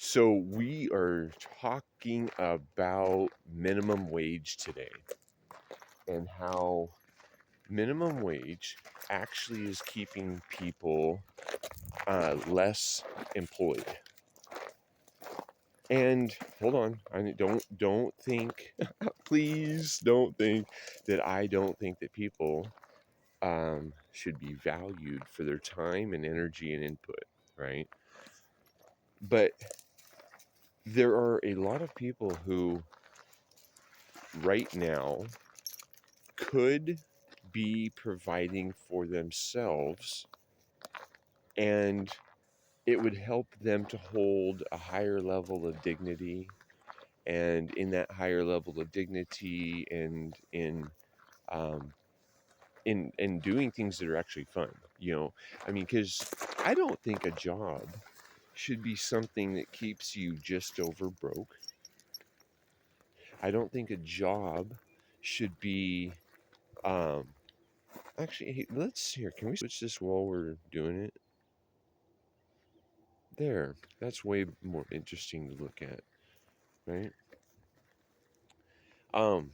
So we are talking about minimum wage today and how minimum wage actually is keeping people less employed. And hold on, don't think, please don't think that I don't think that people should be valued for their time and energy and input, right? But there are a lot of people who right now could be providing for themselves, and it would help them to hold a higher level of dignity, and in that higher level of dignity and um, in doing things that are actually fun. I mean, because I don't think a job should be something that keeps you just over broke. I don't think a job should be um, actually, hey, let's here. Can we switch this while we're doing it? There. That's way more interesting to look at, right? Um,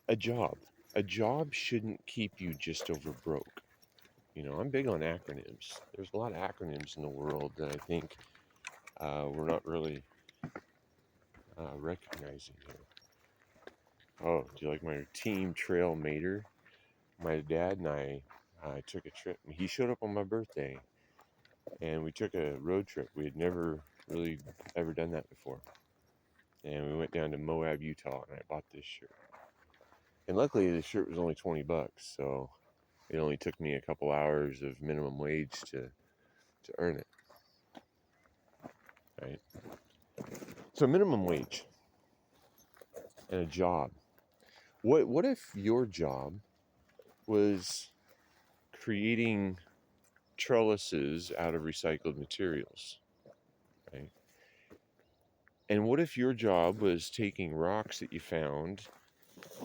a job. A job shouldn't keep you just over broke. I'm big on acronyms. There's a lot of acronyms in the world that I think we're not really recognizing here. Oh, do you like my team trail mater? My dad and I took a trip. He showed up on my birthday, and we took a road trip. We had never really ever done that before. And we went down to Moab, Utah, and I bought this shirt. And luckily, the shirt was only $20, so it only took me a couple hours of minimum wage to earn it, right? So minimum wage and a job. What if your job was creating trellises out of recycled materials, right? And what if your job was taking rocks that you found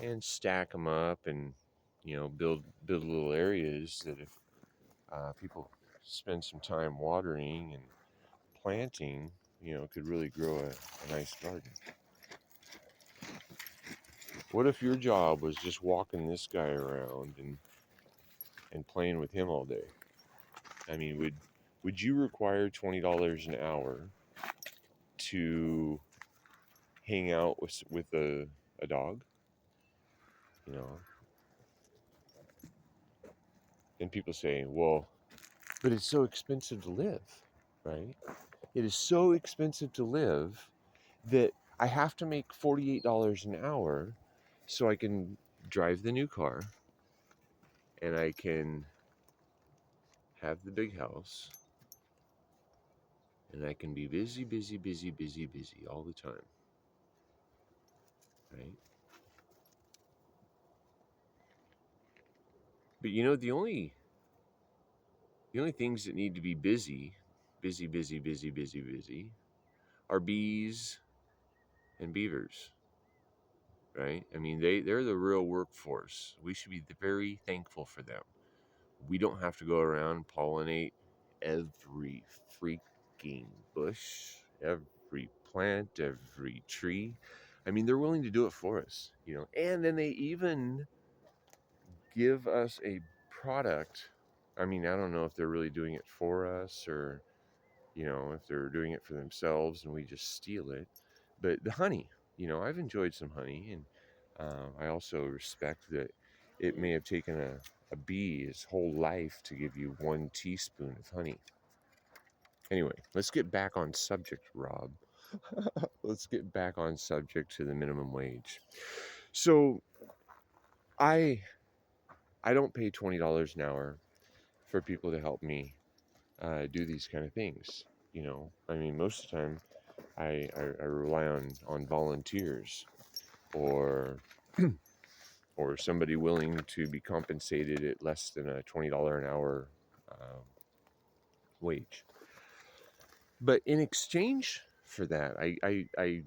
and stack them up and build little areas that if people spend some time watering and planting, could really grow a nice garden. What if your job was just walking this guy around and playing with him all day? I mean, would you require $20 an hour to hang out with a dog? You know, and people say, well, but it's so expensive to live, right? It is so expensive to live that I have to make $48 an hour so I can drive the new car and I can have the big house and I can be busy, busy, busy, busy, busy all the time, right? But the only things that need to be busy, busy, busy, busy, busy, busy, are bees and beavers, right? I mean, they're the real workforce. We should be very thankful for them. We don't have to go around pollinate every freaking bush, every plant, every tree. I mean, they're willing to do it for us, and then they even give us a product. I mean, I don't know if they're really doing it for us or, if they're doing it for themselves and we just steal it. But the honey, I've enjoyed some honey, and I also respect that it may have taken a bee his whole life to give you 1 teaspoon of honey. Anyway, let's get back on subject, Rob. Let's get back on subject to the minimum wage. So I I don't pay $20 an hour for people to help me do these kind of things. I mean, most of the time I rely on volunteers or or somebody willing to be compensated at less than a $20 an hour wage. But in exchange for that, I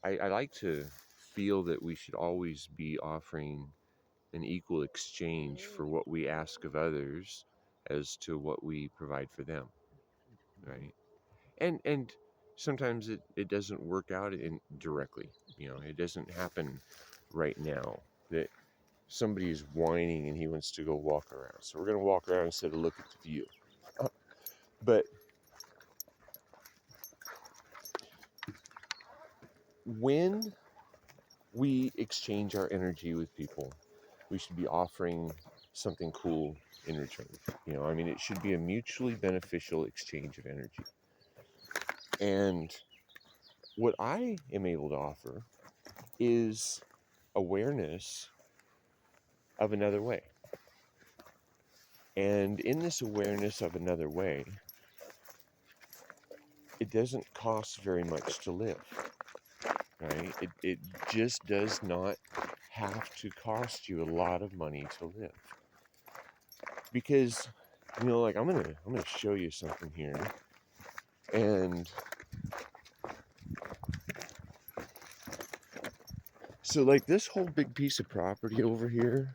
like to feel that we should always be offering an equal exchange for what we ask of others as to what we provide for them, right? And sometimes it doesn't work out in directly. It doesn't happen right now that somebody is whining and he wants to go walk around. So we're going to walk around instead of look at the view. But when we exchange our energy with people, we should be offering something cool in return. It should be a mutually beneficial exchange of energy. And what I am able to offer is awareness of another way. And in this awareness of another way, it doesn't cost very much to live, right? It just does not have to cost you a lot of money to live. Because, like I'm gonna show you something here. And so like this whole big piece of property over here,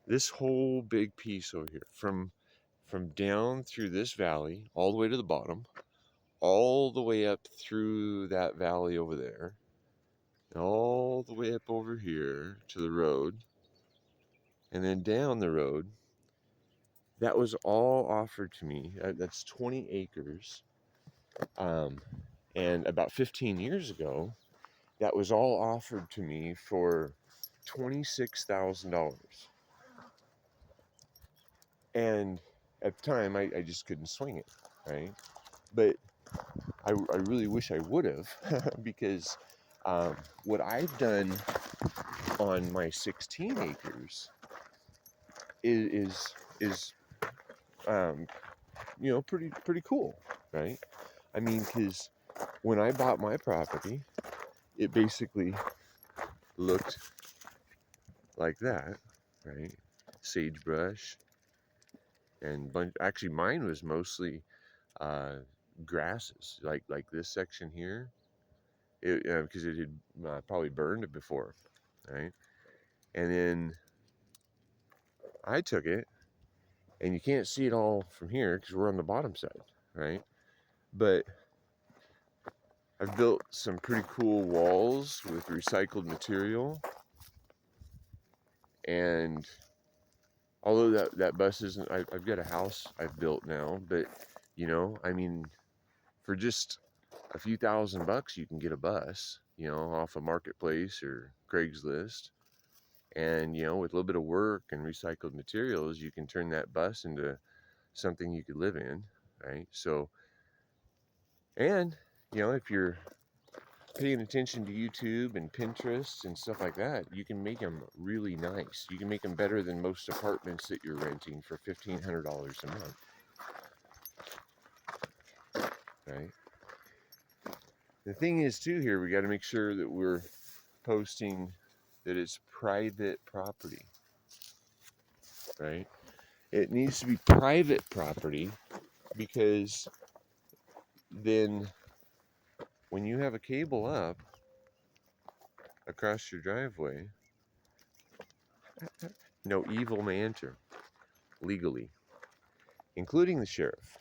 this whole big piece over here, from down through this valley all the way to the bottom, all the way up through that valley over there, and all the way up over here to the road, and then down the road, that was all offered to me. That's 20 acres. And about 15 years ago, that was all offered to me for $26,000. And at the time, I just couldn't swing it, right? But I really wish I would have, because what I've done on my 16 acres is pretty cool, right? Because when I bought my property, it basically looked like that, right? Sagebrush and actually mine was mostly grasses, like this section here, because it had probably burned it before, right? And then I took it, and you can't see it all from here because we're on the bottom side, right? But I've built some pretty cool walls with recycled material, and although that bus isn't, I've got a house I've built now, but for just a few $1,000 you can get a bus, off a marketplace or Craigslist. And with a little bit of work and recycled materials, you can turn that bus into something you could live in, right? So, and if you're paying attention to YouTube and Pinterest and stuff like that, you can make them really nice. You can make them better than most apartments that you're renting for $1,500 a month, right? The thing is too here, we got to make sure that we're posting that it's private property, right? It needs to be private property, because then when you have a cable up across your driveway, no evil may enter legally, including the sheriff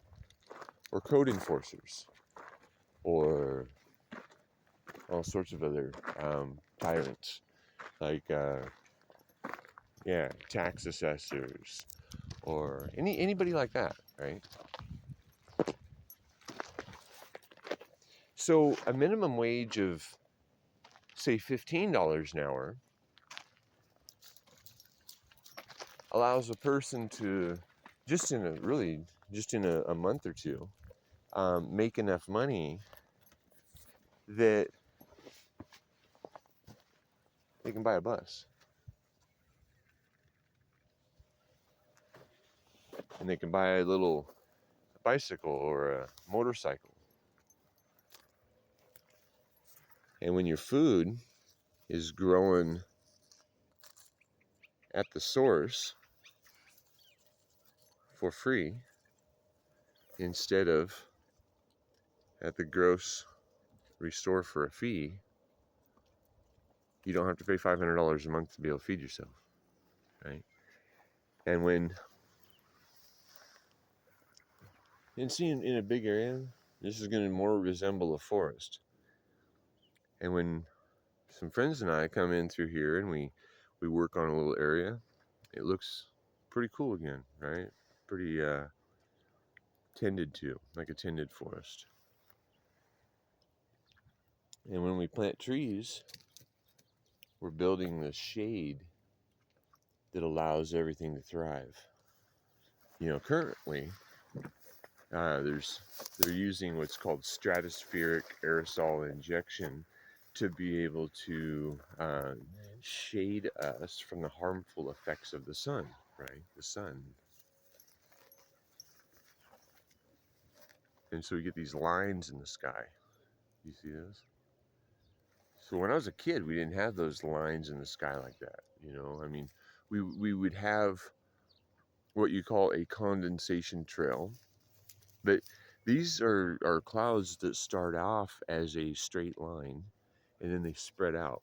or code enforcers or all sorts of other tyrants, like tax assessors or anybody like that, right? So a minimum wage of, say, $15 an hour allows a person to just in a month or two make enough money that they can buy a bus, and they can buy a little bicycle or a motorcycle. And when your food is growing at the source for free instead of at the grocery store for a fee, you don't have to pay $500 a month to be able to feed yourself, right? And when And seeing in a big area, this is going to more resemble a forest. And when some friends and I come in through here and we work on a little area, it looks pretty cool again, right? Pretty tended to, like a tended forest. And when we plant trees, we're building the shade that allows everything to thrive. You know, currently, they're using what's called stratospheric aerosol injection to be able to shade us from the harmful effects of the sun, right? The sun. And so we get these lines in the sky. You see those? So when I was a kid, we didn't have those lines in the sky like that. You know, I mean, we would have what you call a condensation trail, but these are clouds that start off as a straight line and then they spread out.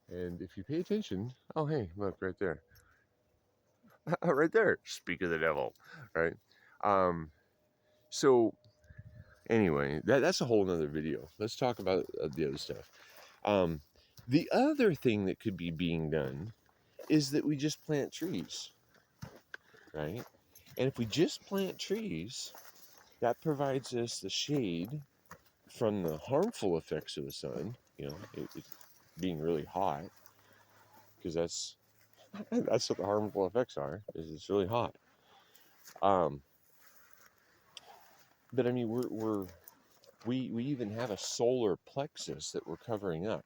And if you pay attention, oh, hey, look right there. Right there. Speak of the devil, right? So anyway, that's a whole nother video. Let's talk about the other stuff. The other thing that could be being done is that we just plant trees, right? And if we just plant trees, that provides us the shade from the harmful effects of the sun, you know, it being really hot, because that's what the harmful effects are, is it's really hot. But I mean, we even have a solar plexus that we're covering up.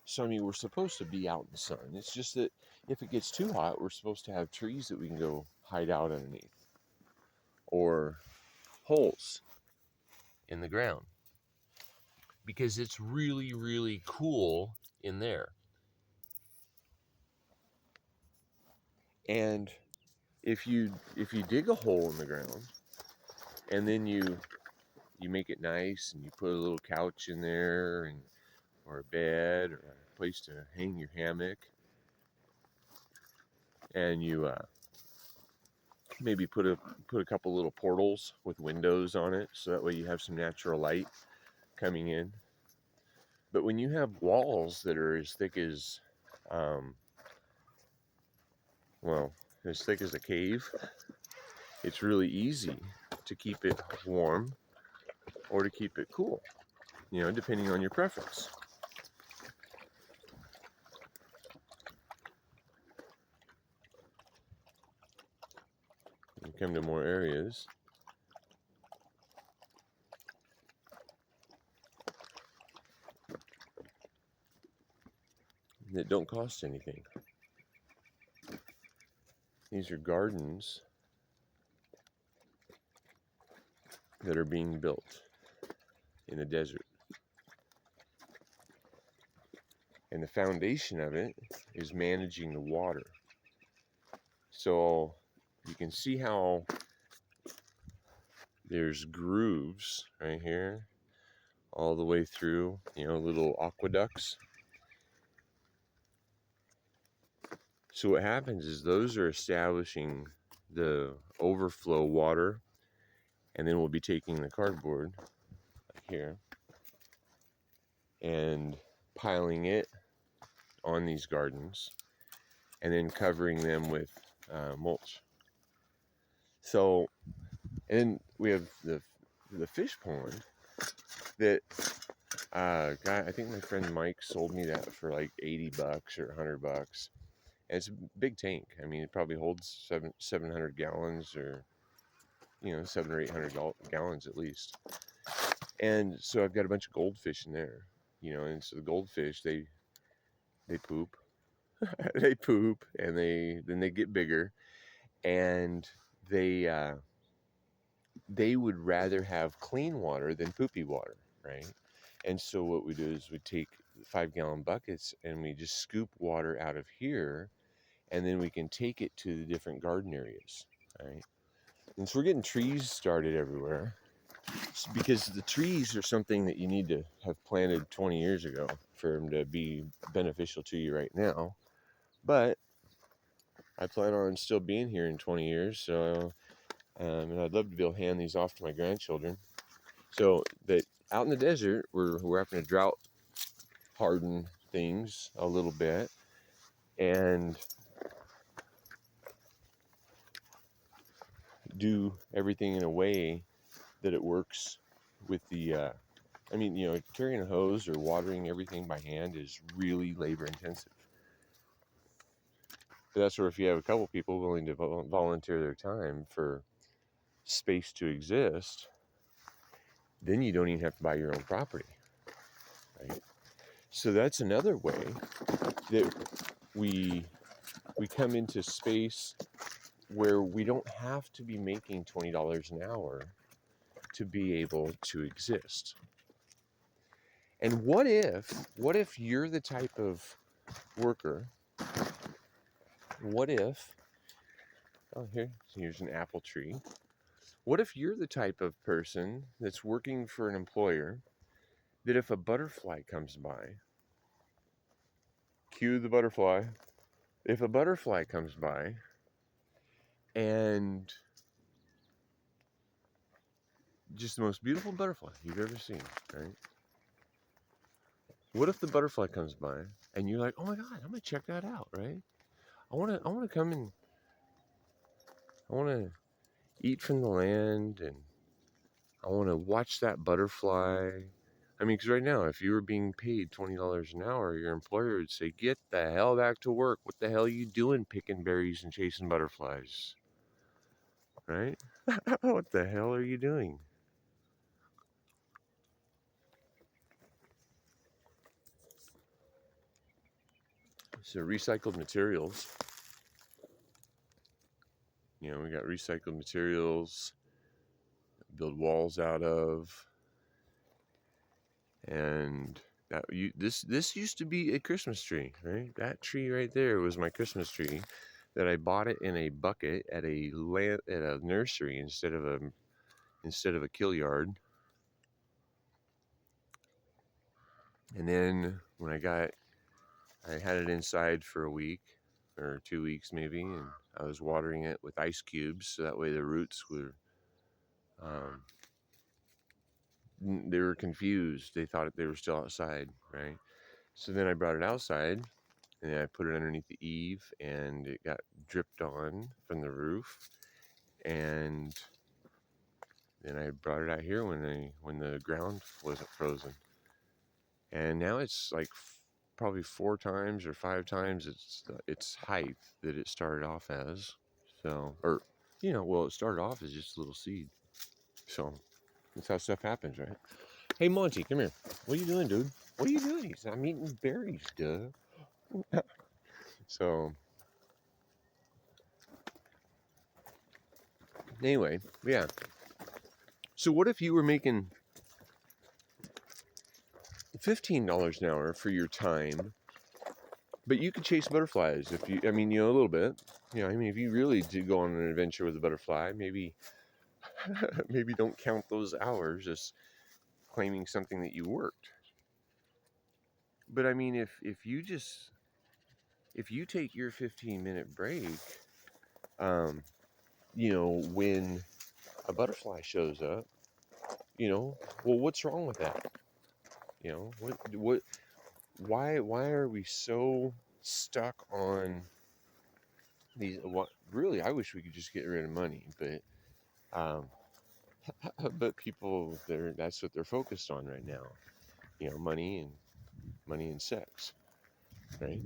So I mean, we're supposed to be out in the sun. It's just that if it gets too hot, we're supposed to have trees that we can go hide out underneath, or holes in the ground, because it's really, really cool in there. And if you dig a hole in the ground and then you make it nice and you put a little couch in there, and or a bed or a place to hang your hammock, and you maybe put a couple little portals with windows on it, so that way you have some natural light coming in. But when you have walls that are as thick as well, as thick as a cave, it's really easy to keep it warm or to keep it cool, you know, depending on your preference. You come to more areas that don't cost anything. These are gardens that are being built in a desert. And the foundation of it is managing the water. So you can see how there's grooves right here all the way through, you know, little aqueducts. So what happens is those are establishing the overflow water, and then we'll be taking the cardboard like here and piling it on these gardens and then covering them with mulch. So, and then we have the fish pond that I think my friend Mike sold me that for like $80 or $100. And it's a big tank. I mean, it probably holds 700 gallons, or, you know, 700 or 800 gallons at least. And so I've got a bunch of goldfish in there, you know, and so the goldfish, they poop, they poop, and then they get bigger, and they would rather have clean water than poopy water, right? And so what we do is we take 5-gallon buckets and we just scoop water out of here, and then we can take it to the different garden areas, right? And so we're getting trees started everywhere, because the trees are something that you need to have planted 20 years ago for them to be beneficial to you right now. But I plan on still being here in 20 years, so And I'd love to be able to hand these off to my grandchildren. So that out in the desert, we're having to drought harden things a little bit and do everything in a way that it works with the carrying a hose or watering everything by hand is really labor intensive. But that's where if you have a couple people willing to volunteer their time for space to exist, then you don't even have to buy your own property, right? So that's another way that we come into space where we don't have to be making $20 an hour to be able to exist. And what if you're the type of worker? What if, here's an apple tree. What if you're the type of person that's working for an employer that if a butterfly comes by, cue the butterfly, if a butterfly comes by and just the most beautiful butterfly you've ever seen, right? What if the butterfly comes by and you're like, oh my God, I'm gonna check that out, right? I wanna come and I wanna eat from the land and I wanna watch that butterfly. I mean, because right now, if you were being paid $20 an hour, your employer would say, get the hell back to work. What the hell are you doing picking berries and chasing butterflies? Right? What the hell are you doing? So recycled materials, we got recycled materials, build walls out of, and this used to be a Christmas tree, right? That tree right there was my Christmas tree that I bought it in a bucket at a nursery instead of a kill yard. And then when I had it inside for a week or 2 weeks maybe, and I was watering it with ice cubes so that way the roots were um, they were confused. They thought they were still outside, right? So then I brought it outside and then I put it underneath the eave and it got dripped on from the roof. And then I brought it out here when the ground wasn't frozen. And now it's like probably 4 times or 5 times its height that it started off as. So, or it started off as just a little seed. So that's how stuff happens, right? Hey, Monty, come here. What are you doing, dude? What are you doing? I'm eating berries, duh. So, anyway, yeah. So, what if you were making $15 an hour for your time, but you could chase butterflies if you, a little bit. If you really did go on an adventure with a butterfly, maybe, maybe don't count those hours as claiming something that you worked. But if you take your 15-minute break, when a butterfly shows up, well, what's wrong with that? What, why are we so stuck on these? What really, I wish we could just get rid of money, um, but people, that's what they're focused on right now. Money and sex, right?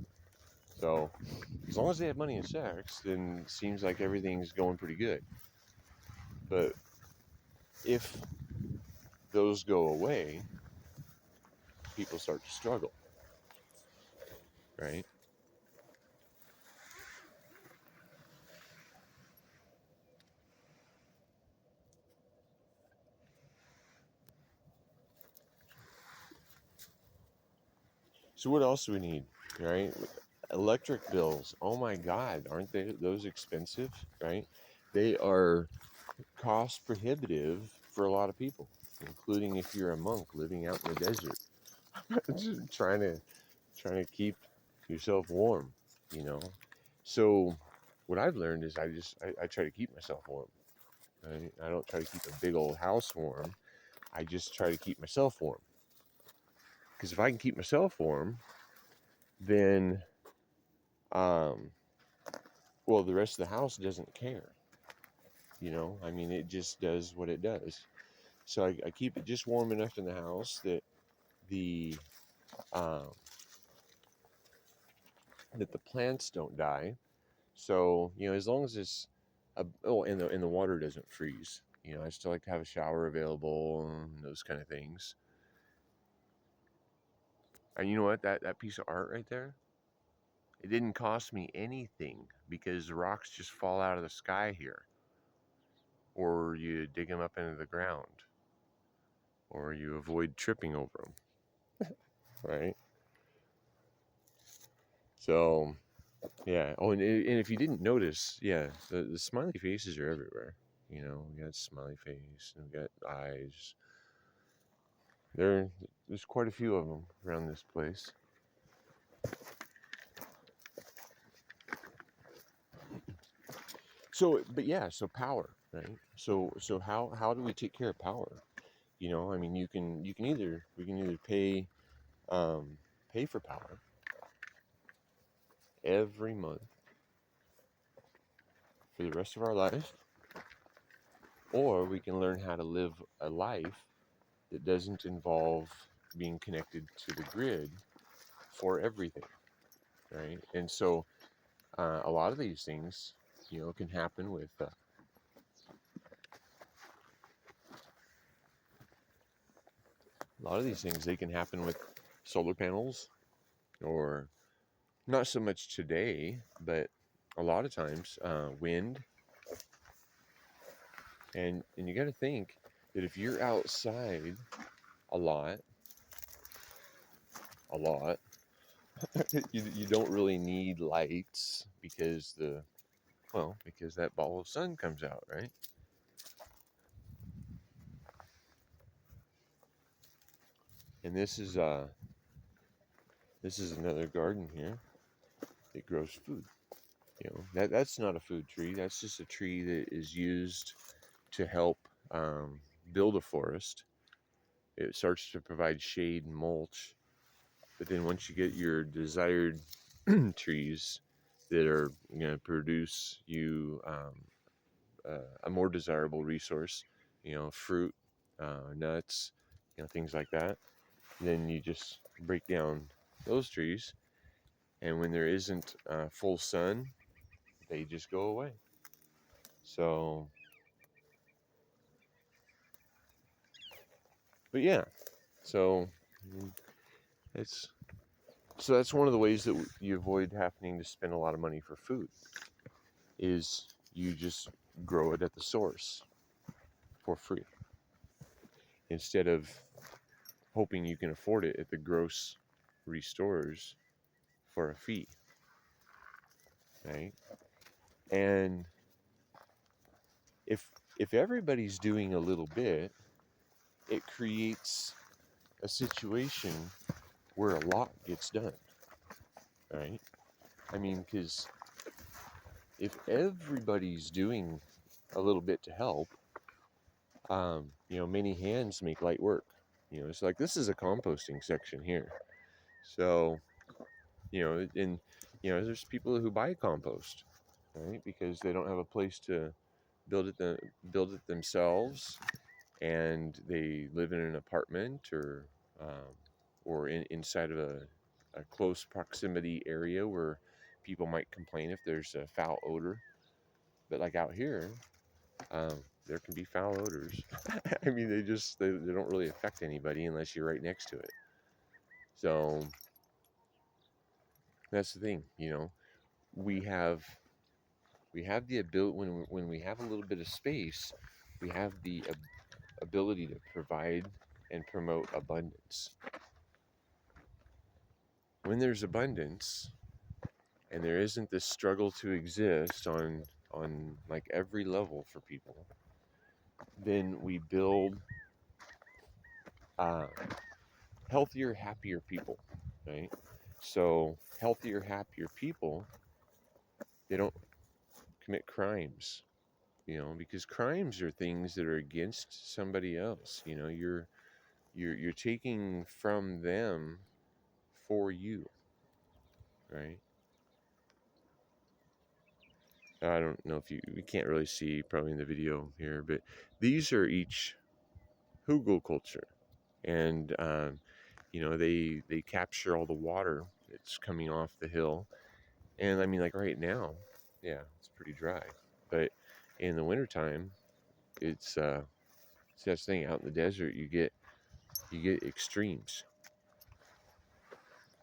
So as long as they have money and sex, then it seems like everything's going pretty good. But if those go away, people start to struggle, right? So what else do we need, right? Electric bills. Oh my God, aren't those expensive, right? They are cost prohibitive for a lot of people, including if you're a monk living out in the desert, just trying to keep yourself warm, you know. So what I've learned is I try to keep myself warm. right? I don't try to keep a big old house warm. I just try to keep myself warm. Because if I can keep myself warm, then, well, the rest of the house doesn't care. I mean, it just does what it does. So I keep it just warm enough in the house that the um, that the plants don't die. So as long as it's and the water doesn't freeze. I still like to have a shower available and those kind of things. And you know what? That piece of art right there, it didn't cost me anything because the rocks just fall out of the sky here, or you dig them up into the ground, or you avoid tripping over them, right? So yeah. Oh, and if you didn't notice, yeah, the smiley faces are everywhere. We got smiley face and we got eyes. There's quite a few of them around this place. So, but yeah, so power, right? So how do we take care of power? I mean, we can either pay for power every month for the rest of our life, or we can learn how to live a life that doesn't involve being connected to the grid for everything, right? And so a lot of these things, can happen with a lot of these things. They can happen with solar panels, or not so much today, but a lot of times wind. And you got to think that if you're outside a lot, a lot, you don't really need lights because that ball of sun comes out, right? And this is another garden here that grows food. That's not a food tree. That's just a tree that is used to help build a forest. It starts to provide shade and mulch. But then once you get your desired trees that are going to produce you a more desirable resource, fruit, nuts, things like that, then you just break down those trees. And when there isn't full sun, they just go away. So, but yeah, so it's so that's one of the ways that you avoid having to spend a lot of money for food is you just grow it at the source for free instead of hoping you can afford it at the grocery stores for a fee, right? And if if everybody's doing a little bit, it creates a situation where a lot gets done, right? I mean, because if everybody's doing a little bit to help, many hands make light work. It's like this is a composting section here. So, and there's people who buy compost, right? Because they don't have a place to build it build it themselves, and they live in an apartment or inside of a close proximity area where people might complain if there's a foul odor. But like out here, there can be foul odors. I mean, they don't really affect anybody unless you're right next to it. So that's the thing, we have the ability when we have a little bit of space, we have the ability to provide and promote abundance. When there's abundance and there isn't this struggle to exist on like every level for people, then we build uh, healthier, happier people, right? So healthier, happier people, they don't commit crimes, because crimes are things that are against somebody else. You're taking from them for you, right? I don't know if we can't really see probably in the video here, but these are each hugel culture, and they capture all the water that's coming off the hill, and I mean, like right now, yeah, it's pretty dry, but in the wintertime, it's such thing out in the desert. You get extremes,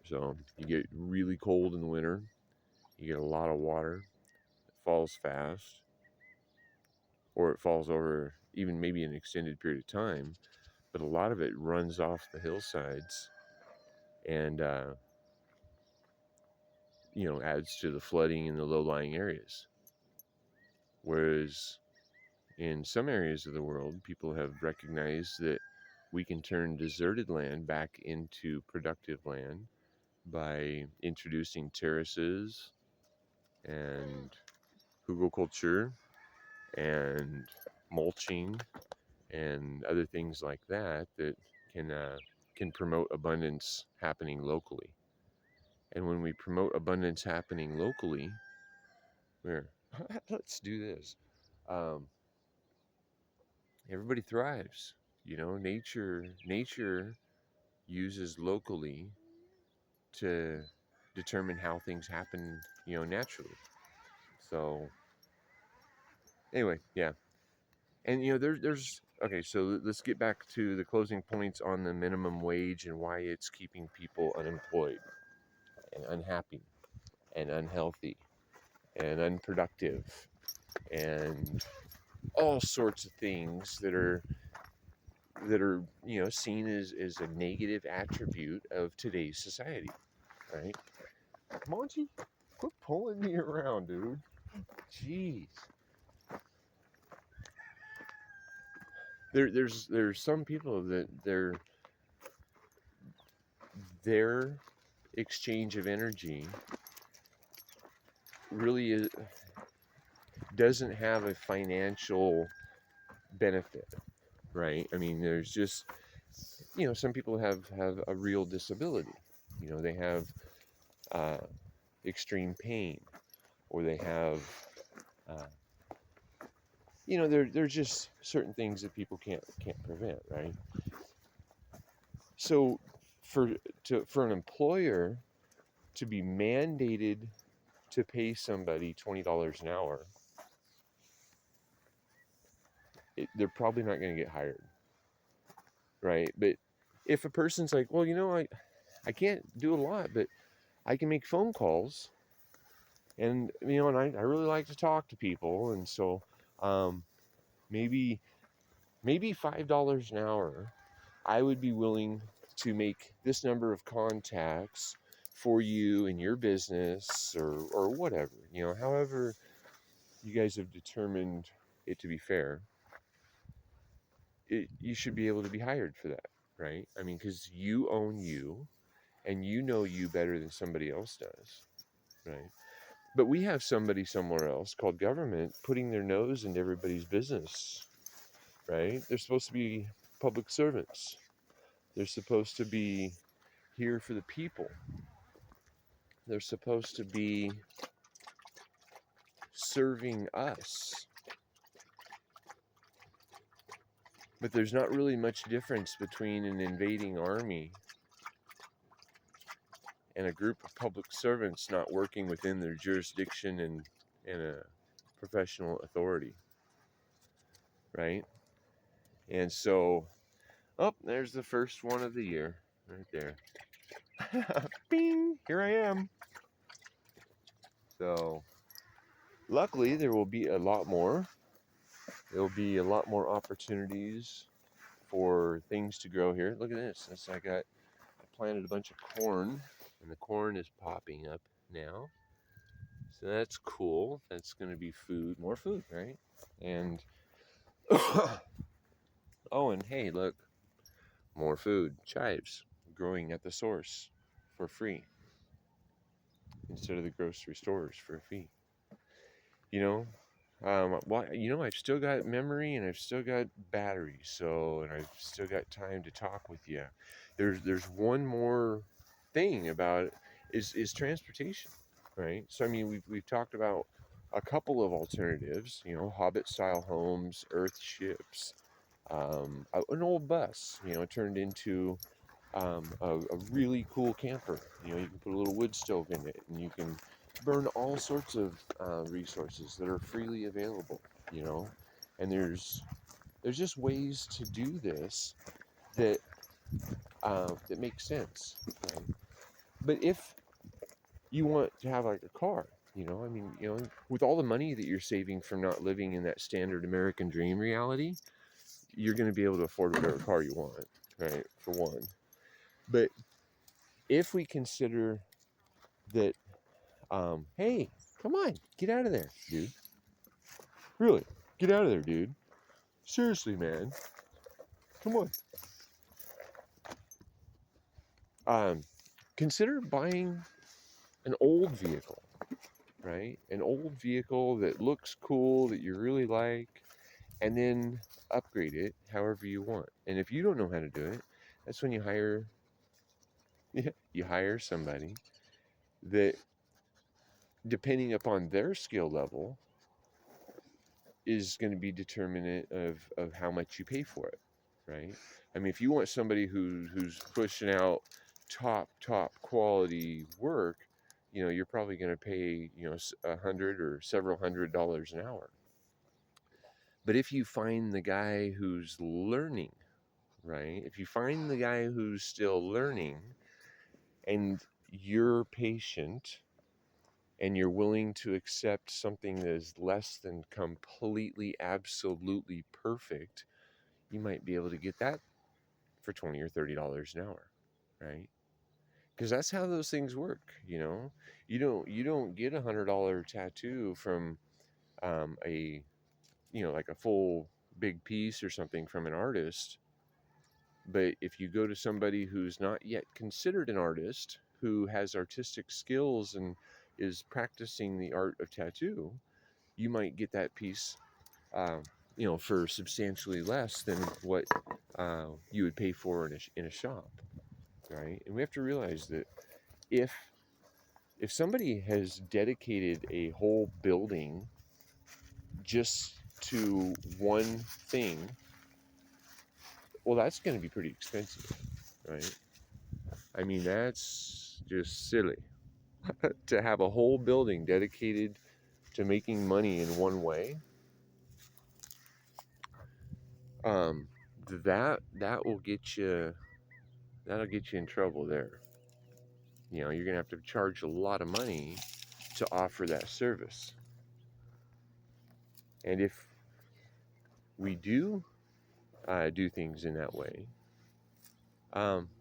so you get really cold in the winter. You get a lot of water. It falls fast, or it falls over even maybe an extended period of time, but a lot of it runs off the hillsides and adds to the flooding in the low-lying areas. Whereas in some areas of the world, people have recognized that we can turn deserted land back into productive land by introducing terraces and hugelkultur and mulching and other things like that can promote abundance happening locally. And when we promote abundance happening locally, where let's do this, um, everybody thrives. Nature uses locally to determine how things happen, naturally. So anyway, yeah. And there's okay, so let's get back to the closing points on the minimum wage and why it's keeping people unemployed and unhappy and unhealthy and unproductive and all sorts of things that are seen as a negative attribute of today's society, right? Monty, quit pulling me around, dude. Jeez. There's some people that their exchange of energy really doesn't have a financial benefit, right? I mean, there's just some people have a real disability. They have uh, extreme pain, or they have uh, there's just certain things that people can't prevent, right? So for an employer to be mandated to pay somebody $20 an hour, they're probably not going to get hired, right? But if a person's like, well, I can't do a lot, but I can make phone calls, and I really like to talk to people, and so um, maybe $5 an hour, I would be willing to make this number of contacts for you and your business, or whatever, however you guys have determined it to be fair. You should be able to be hired for that, right? I mean, because you own you, and you know you better than somebody else does, right? But we have somebody somewhere else called government putting their nose into everybody's business, right? They're supposed to be public servants. They're supposed to be here for the people. They're supposed to be serving us. But there's not really much difference between an invading army and a group of public servants not working within their jurisdiction and a professional authority, right? And so, there's the first one of the year right there. Bing! Here I am. So, luckily, there will be a lot more. There'll be a lot more opportunities for things to grow here. Look at this. I planted a bunch of corn, and the corn is popping up now. So that's cool. That's going to be food, more food, right? And oh, and hey, look, more food, chives growing at the source for free instead of the grocery stores for a fee. You know, Well, I've still got memory and I've still got battery, and I've still got time to talk with you. There's one more thing about it is transportation, right? So I mean, we've talked about a couple of alternatives, Hobbit style homes, Earth ships, an old bus, turned into a really cool camper. You can put a little wood stove in it, and you can burn all sorts of resources that are freely available. You know, and there's just ways to do this that that make sense. Right? But if you want to have like a car, with all the money that you're saving from not living in that standard American dream reality, you're going to be able to afford whatever car you want, right? For one. But if we consider that, hey, come on, get out of there, dude. Really, get out of there, dude. Seriously, man. Come on. Um, Consider buying an old vehicle, right? An old vehicle that looks cool, that you really like, and then upgrade it however you want. And if you don't know how to do it, that's when you hire you hire somebody that, depending upon their skill level, is going to be determinant of how much you pay for it, right? I mean, if you want somebody who's pushing out top quality work, you're probably going to pay $100 or several $100s an hour. But if you find the guy who's learning, right? If you find the guy who's still learning, and you're patient and you're willing to accept something that is less than completely, absolutely perfect, you might be able to get that for $20 or $30 an hour, right? Because that's how those things work. You don't get $100 tattoo from a like a full big piece or something from an artist. But if you go to somebody who's not yet considered an artist, who has artistic skills and is practicing the art of tattoo, you might get that piece, for substantially less than what you would pay for in a shop, right? And we have to realize that if somebody has dedicated a whole building just to one thing, well, that's going to be pretty expensive, right? I mean, that's just silly to have a whole building dedicated to making money in one way. Um, that will get you that'll get you in trouble there. You're gonna have to charge a lot of money to offer that service. And if we do things in that way,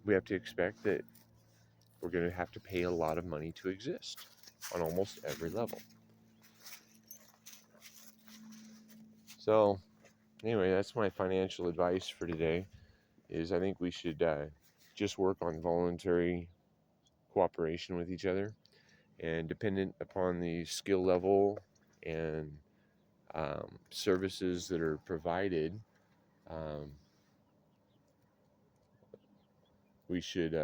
we have to expect that we're going to have to pay a lot of money to exist on almost every level. So, anyway, that's my financial advice for today. Is I think we should just work on voluntary cooperation with each other, and dependent upon the skill level and services that are provided, um, we should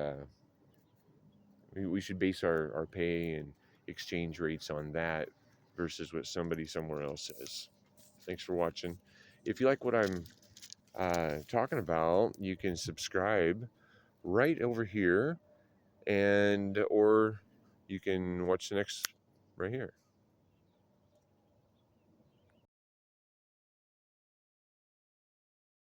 we should base our pay and exchange rates on that versus what somebody somewhere else says. Thanks for watching. If you like what I'm talking about, you can subscribe right over here, or you can watch the next right here.